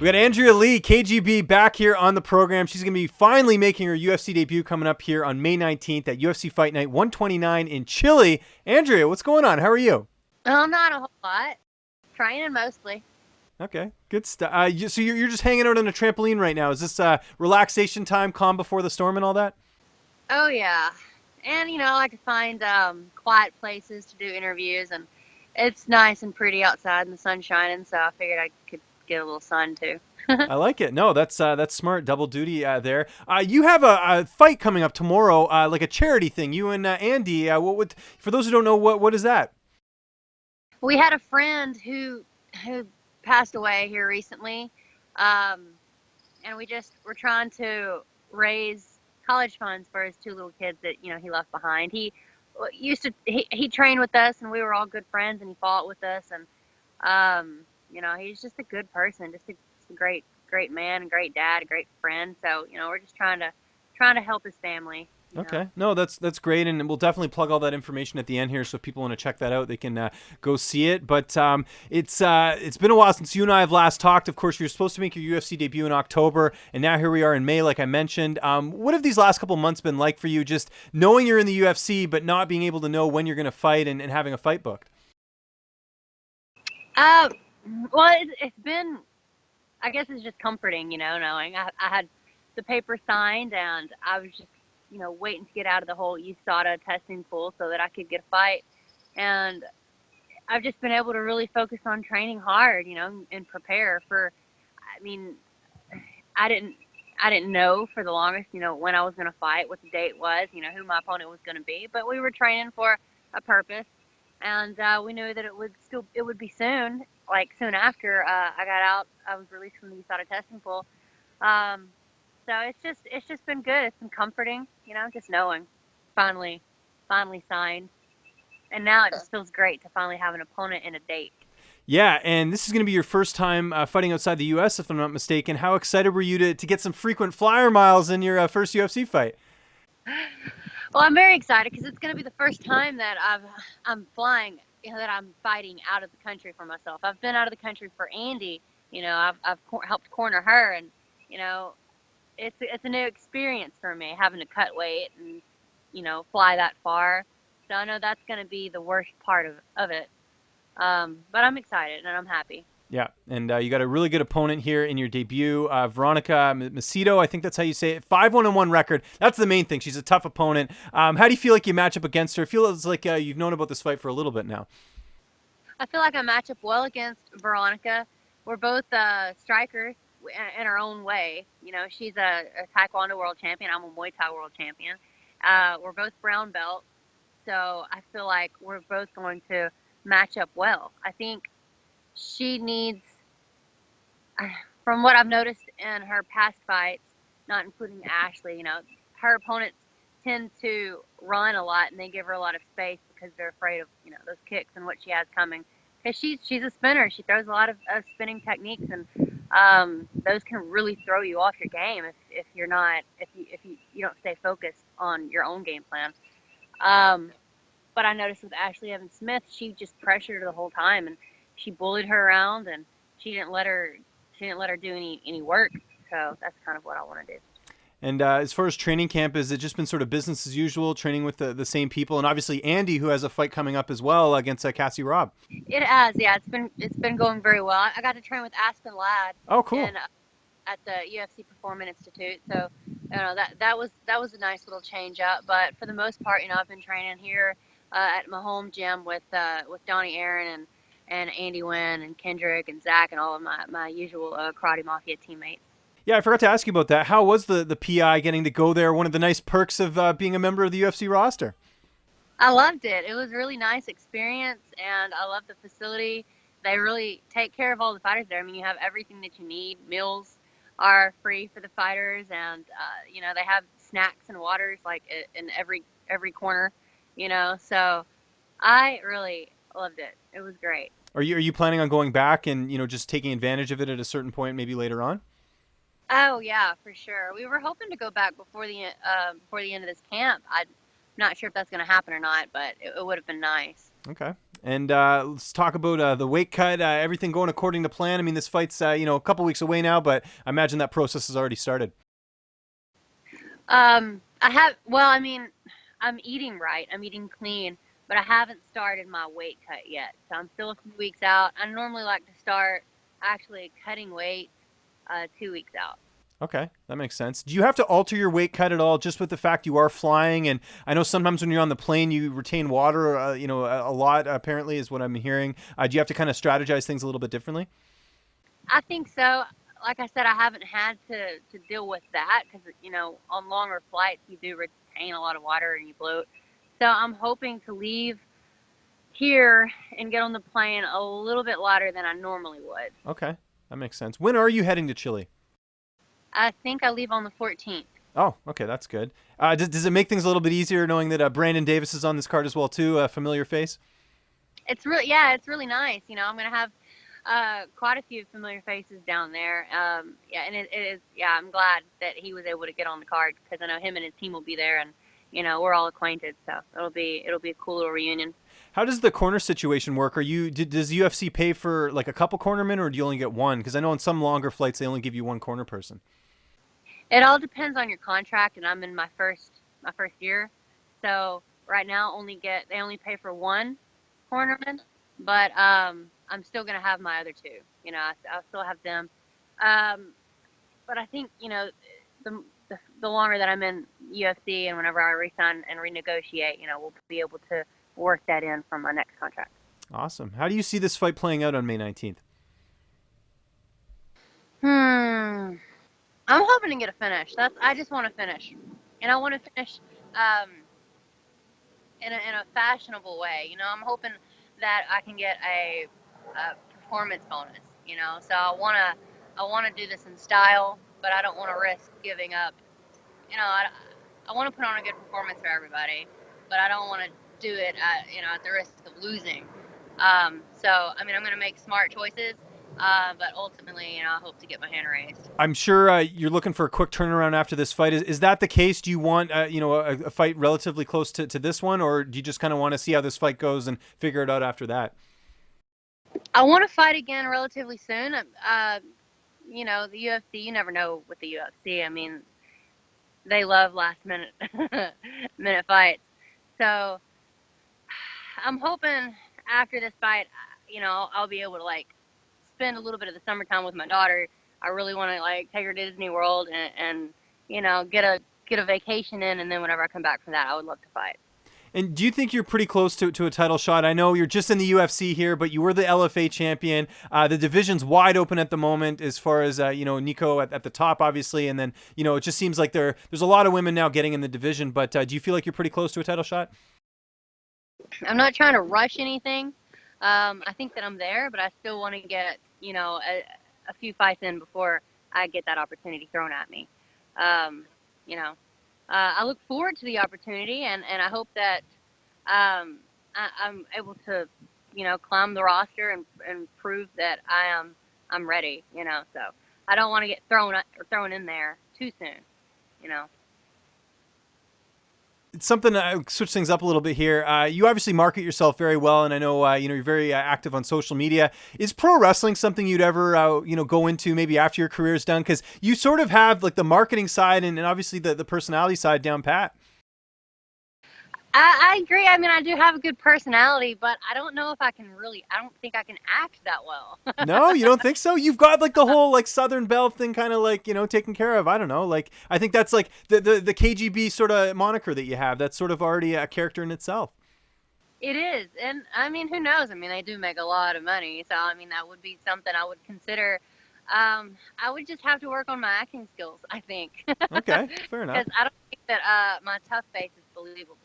We got Andrea Lee, KGB, back here on the program. She's going to be finally making her UFC debut coming up here on May 19th at UFC Fight Night 129 in Chile. Andrea, what's going on? How are you? Oh, not a whole lot. Training mostly. Okay, good stuff. So you're just hanging out on a trampoline right now. Is this relaxation time, calm before the storm and all that? Oh, yeah. And, I like to find quiet places to do interviews, and it's nice and pretty outside and the sun's shining, so I figured I could get a little sun, too. I like it. No, that's smart. Double duty there. You have a fight coming up tomorrow, like a charity thing. You and Andy. What would, for those who don't know, what is that? We had a friend who passed away here recently, and we're trying to raise college funds for his two little kids that he left behind. He trained with us, and we were all good friends, and he fought with us, and he's just a good person, just a great man, great dad, a great friend. So we're just trying to help his family. Okay. No, that's great, and we'll definitely plug all that information at the end here, so if people want to check that out, they can go see it. But it's been a while since you and I have last talked. Of course, you're supposed to make your UFC debut in October, and now here we are in May, like I mentioned. What have these last couple months been like for you, just knowing you're in the UFC, but not being able to know when you're going to fight and having a fight booked? Well, it's been, I guess it's just comforting, knowing I had the paper signed, and I was just waiting to get out of the whole USADA testing pool so that I could get a fight. And I've just been able to really focus on training hard, and prepare for, I didn't know for the longest, when I was going to fight, what the date was, who my opponent was going to be, but we were training for a purpose. And we knew that it would be soon, like soon after I got out, I was released from the USADA testing pool. So it's just been good. It's been comforting, just knowing finally signed. And now it just feels great to finally have an opponent and a date. Yeah, and this is going to be your first time fighting outside the U.S., if I'm not mistaken. How excited were you to get some frequent flyer miles in your first UFC fight? Well, I'm very excited because it's going to be the first time that I'm flying, that I'm fighting out of the country for myself. I've been out of the country for Andy. I've helped corner her, and it's a new experience for me, having to cut weight and fly that far. So I know that's going to be the worst part of it. But I'm excited and I'm happy. Yeah, and you got a really good opponent here in your debut, Veronica Macedo. I think that's how you say it. 5-1-1 record. That's the main thing. She's a tough opponent. How do you feel like you match up against her? I feel it's like you've known about this fight for a little bit now. I feel like I match up well against Veronica. We're both strikers in our own way. She's a Taekwondo world champion. I'm a Muay Thai world champion. We're both brown belts, so I feel like we're both going to match up well. I think she needs, from what I've noticed in her past fights, not including Ashley, her opponents tend to run a lot, and they give her a lot of space because they're afraid of those kicks and what she has coming. Because she's a spinner. She throws a lot of spinning techniques, and those can really throw you off your game if you don't stay focused on your own game plan. But I noticed with Ashley Evans Smith, she just pressured her the whole time, and she bullied her around, and she didn't let her do any work. So that's kind of what I want to do. And as far as training camp, has it just been sort of business as usual, training with the same people? And obviously Andy, who has a fight coming up as well against Cassie Robb. It has, yeah. It's been going very well. I got to train with Aspen Ladd. Oh, cool. At the UFC Performance Institute. So that was a nice little change up. But for the most part, I've been training here at my home gym with Donnie Aaron and Andy Wynn and Kendrick and Zach and all of my usual Karate Mafia teammates. Yeah, I forgot to ask you about that. How was the PI getting to go there? One of the nice perks of being a member of the UFC roster. I loved it. It was a really nice experience, and I love the facility. They really take care of all the fighters there. You have everything that you need. Meals are free for the fighters, and they have snacks and waters like in every corner. So I really loved it. It was great. Are you planning on going back and just taking advantage of it at a certain point, maybe later on? Oh yeah, for sure. We were hoping to go back before the end of this camp. I'm not sure if that's going to happen or not, but it would have been nice. Okay. And let's talk about the weight cut. Everything going according to plan. I mean, this fight's a couple weeks away now, but I imagine that process has already started. I have. Well, I mean, I'm eating right. I'm eating clean, but I haven't started my weight cut yet. So I'm still a few weeks out. I normally like to start actually cutting weight 2 weeks out. Okay, that makes sense. Do you have to alter your weight cut at all, just with the fact you are flying? And I know sometimes when you're on the plane, you retain water, a lot. Apparently, is what I'm hearing. Do you have to kind of strategize things a little bit differently? I think so. Like I said, I haven't had to deal with that because, on longer flights, you do retain a lot of water and you bloat. So I'm hoping to leave here and get on the plane a little bit lighter than I normally would. Okay, that makes sense. When are you heading to Chile? I think I leave on the 14th. Oh, okay, that's good. Does it make things a little bit easier knowing that Brandon Davis is on this card as well too, a familiar face? It's really nice. I'm going to have quite a few familiar faces down there. And it is. Yeah, I'm glad that he was able to get on the card because I know him and his team will be there, and we're all acquainted, so it'll be a cool little reunion. How does the corner situation work? Does UFC pay for like a couple cornermen, or do you only get one? Because I know in some longer flights they only give you one corner person. It all depends on your contract, and I'm in my first year, so right now they only pay for one cornerman, but I'm still gonna have my other two. I'll still have them, but I think the longer that I'm in UFC and whenever I resign and renegotiate, we'll be able to work that in from my next contract. Awesome. How do you see this fight playing out on May 19th? I'm hoping to get a finish. I just want to finish, and I want to finish in a fashionable way. I'm hoping that I can get a performance bonus. So I want to do this in style, but I don't want to risk giving up. I want to put on a good performance for everybody, but I don't want to do it at the risk of losing. So I mean, I'm going to make smart choices. But ultimately, I hope to get my hand raised. I'm sure you're looking for a quick turnaround after this fight. Is that the case? Do you want a fight relatively close to this one, or do you just kind of want to see how this fight goes and figure it out after that? I want to fight again relatively soon. The UFC, you never know with the UFC. I mean, they love last minute fights. So I'm hoping after this fight, I'll be able to spend a little bit of the summertime with my daughter. I really want to take her to Disney World and get a vacation in, and then whenever I come back from that, I would love to fight. And do you think you're pretty close to a title shot? I know you're just in the UFC here, but you were the LFA champion. The division's wide open at the moment as far as, Nico at the top, obviously. And then, it just seems like there's a lot of women now getting in the division. But do you feel like you're pretty close to a title shot? I'm not trying to rush anything. I think that I'm there, but I still want to get, a few fights in before I get that opportunity thrown at me. I look forward to the opportunity, and I hope that I'm able to, climb the roster and prove that I'm ready. So I don't want to get thrown in there too soon. It's something switch things up a little bit here. You obviously market yourself very well, and I know you're very active on social media. Is pro wrestling something you'd ever go into maybe after your career is done? Because you sort of have the marketing side and obviously the personality side down pat. I agree. I mean, I do have a good personality, but I don't know if I don't think I can act that well. No, you don't think so? You've got the whole Southern Belle thing kind of taken care of. I don't know. I think that's the KGB sort of moniker that you have. That's sort of already a character in itself. It is. And I mean, who knows? I mean, they do make a lot of money. So, I mean, that would be something I would consider. I would just have to work on my acting skills, I think. Okay, fair enough. Because I don't think that my tough face is believable.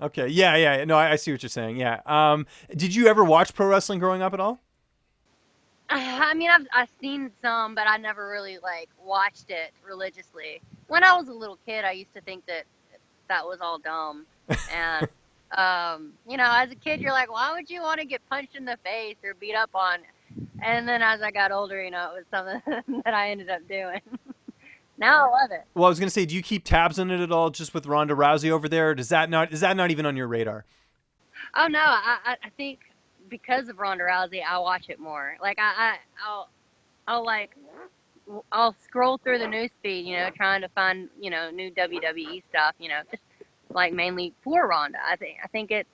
Okay. Yeah. No, I see what you're saying. Yeah. Did you ever watch pro wrestling growing up at all? I mean, I've seen some, but I never really watched it religiously. When I was a little kid, I used to think that was all dumb. And, as a kid, you're like, why would you want to get punched in the face or beat up on? And then as I got older, it was something that I ended up doing. Now I love it. Well, I was going to say, do you keep tabs on it at all just with Ronda Rousey over there? Or is that not even on your radar? Oh, no. I think because of Ronda Rousey, I watch it more. Like I'll like I'll scroll through the news feed, trying to find, new WWE stuff, just like mainly for Ronda. I think it,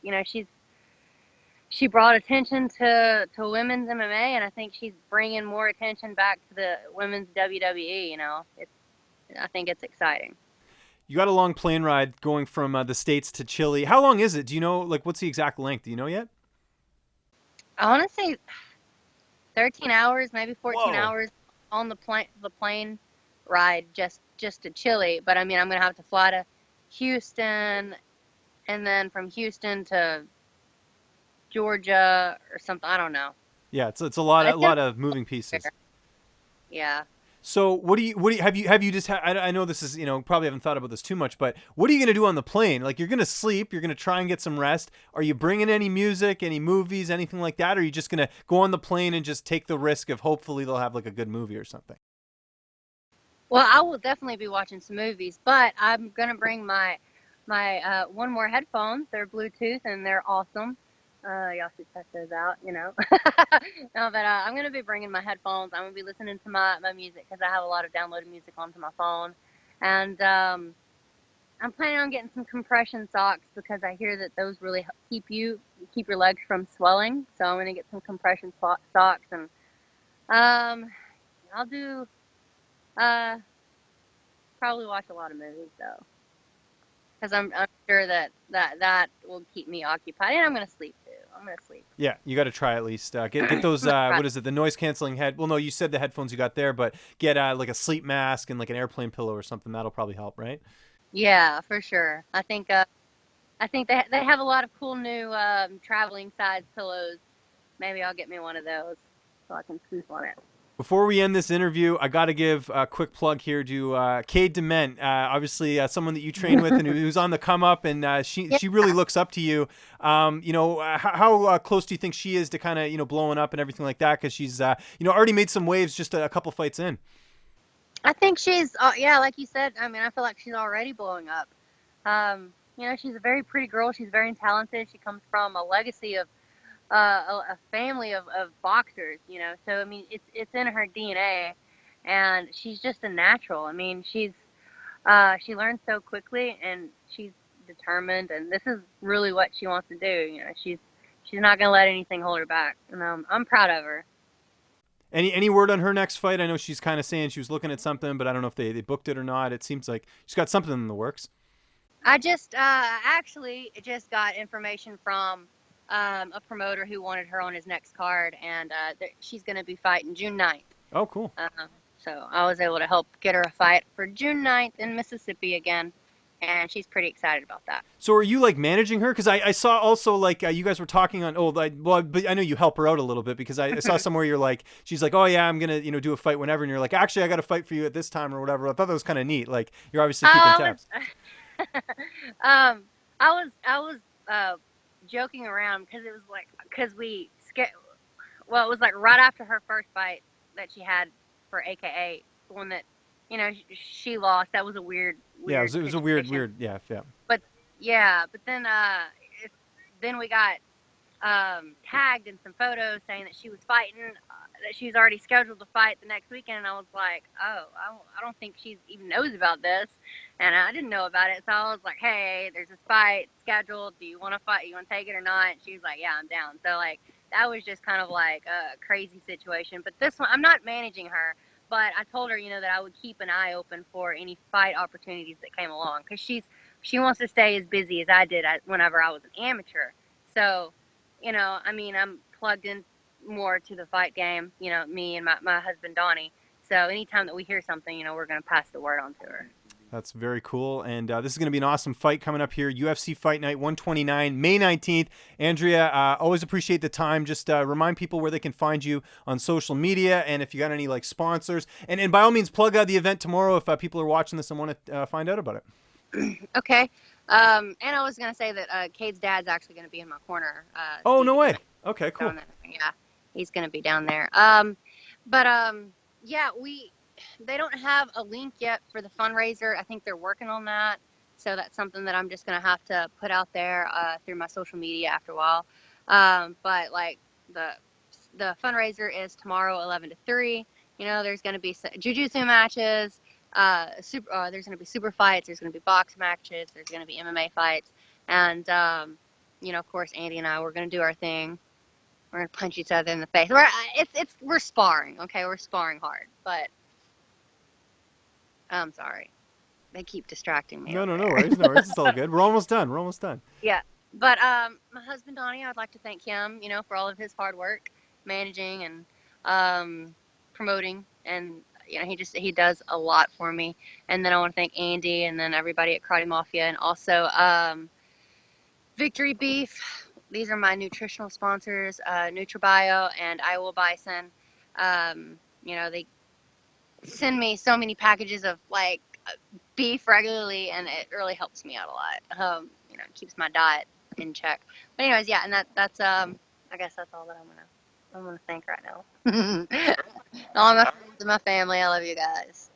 she brought attention to women's MMA, and I think she's bringing more attention back to the women's WWE. I think it's exciting. You got a long plane ride going from the States to Chile. How long is it? Do you know, like, what's the exact length? Do you know yet? I want to say 13 hours, maybe 14 Whoa. hours on the plane ride just to Chile. But I mean, I'm gonna have to fly to Houston, and then from Houston to Georgia or something. I don't know. Yeah, it's a lot of moving pieces. Yeah. So what do you have you just I know this is, probably haven't thought about this too much, but what are you going to do on the plane? Like, you're going to sleep, you're going to try and get some rest. Are you bringing any music, any movies, anything like that? Or are you just going to go on the plane and just take the risk of hopefully they'll have like a good movie or something? Well, I will definitely be watching some movies, but I'm gonna bring my One More headphones. They're Bluetooth and they're awesome. Y'all should check those out. No, but I'm gonna be bringing my headphones. I'm gonna be listening to my music because I have a lot of downloaded music onto my phone, and I'm planning on getting some compression socks because I hear that those really keep your legs from swelling. So I'm gonna get some compression socks, and I'll do. Probably watch a lot of movies though, because I'm sure that will keep me occupied, and I'm gonna sleep too. I'm gonna sleep. Yeah, you got to try at least. Get those. What is it? The noise canceling head. Well, no, you said the headphones you got there, but get like a sleep mask and like an airplane pillow or something. That'll probably help, right? Yeah, for sure. I think they have a lot of cool new traveling size pillows. Maybe I'll get me one of those so I can sleep on it. Before we end this interview, I got to give a quick plug here to Cade Dement, obviously someone that you train with and who's on the come up, and she really looks up to you. How close do you think she is to kind of blowing up and everything like that? Because she's already made some waves just a couple fights in. I think she's like you said. I mean, I feel like she's already blowing up. She's a very pretty girl. She's very talented. She comes from a legacy of a family of boxers, So I mean, it's in her DNA, and she's just a natural. I mean, she learns so quickly, and she's determined, and this is really what she wants to do. She's not gonna let anything hold her back, and I'm proud of her. Any word on her next fight? I know she's kind of saying she was looking at something, but I don't know if they booked it or not. It seems like she's got something in the works. I just actually just got information from a promoter who wanted her on his next card, and she's going to be fighting June 9th. Oh, cool. So I was able to help get her a fight for June 9th in Mississippi again, and she's pretty excited about that. So are you like managing her? Because I saw also like you guys were talking on, but I know you help her out a little bit because I saw somewhere you're like, she's like, oh yeah, I'm going to, do a fight whenever. And you're like, actually, I got to fight for you at this time or whatever. I thought that was kind of neat. Like, you're obviously keeping tabs. I was joking around because it was like, it was like right after her first fight that she had for AKA, the one that she lost. That was a weird yeah, it was a weird yeah. But then we got tagged in some photos saying that she was fighting, that she's already scheduled to fight the next weekend, and I was like, oh, I don't think she even knows about this, and I didn't know about it, so I was like, hey, there's this fight scheduled, do you want to fight, you want to take it or not? And she was like, yeah, I'm down. So like, that was just kind of like a crazy situation, but this one, I'm not managing her, but I told her, that I would keep an eye open for any fight opportunities that came along, because she wants to stay as busy as I did whenever I was an amateur. So, I mean, I'm plugged in more to the fight game, me and my husband, Donnie. So anytime that we hear something, we're going to pass the word on to her. That's very cool. And this is going to be an awesome fight coming up here. UFC Fight Night 129, May 19th. Andrea, always appreciate the time. Just remind people where they can find you on social media, and if you got any like sponsors. And by all means, plug the event tomorrow if people are watching this and want to find out about it. Okay. And I was going to say that Cade's dad's actually going to be in my corner. Oh, no way. Okay, cool. Yeah, he's going to be down there. Yeah, they don't have a link yet for the fundraiser. I think they're working on that. So that's something that I'm just going to have to put out there through my social media after a while. But like the fundraiser is tomorrow, 11 to 3. You know, there's going to be jiu-jitsu matches. There's going to be super fights. There's going to be box matches. There's going to be MMA fights. And, you know, of course, Andy and I, we're going to do our thing. We're going to punch each other in the face. We're sparring, okay? We're sparring hard. But I'm sorry. They keep distracting me No, over no, no there. worries, no worries. It's all good. We're almost done. We're almost done. Yeah. But my husband, Donnie, I'd like to thank him, you know, for all of his hard work managing and promoting. And, you know, he does a lot for me. And then I want to thank Andy and then everybody at Karate Mafia and also Victory Beef. These are my nutritional sponsors, NutriBio and Iowa Bison. You know, they send me so many packages of like beef regularly, and it really helps me out a lot. You know, it keeps my diet in check. But anyways, yeah, and that's I guess that's all that I'm gonna think right now. All my friends and my family, I love you guys.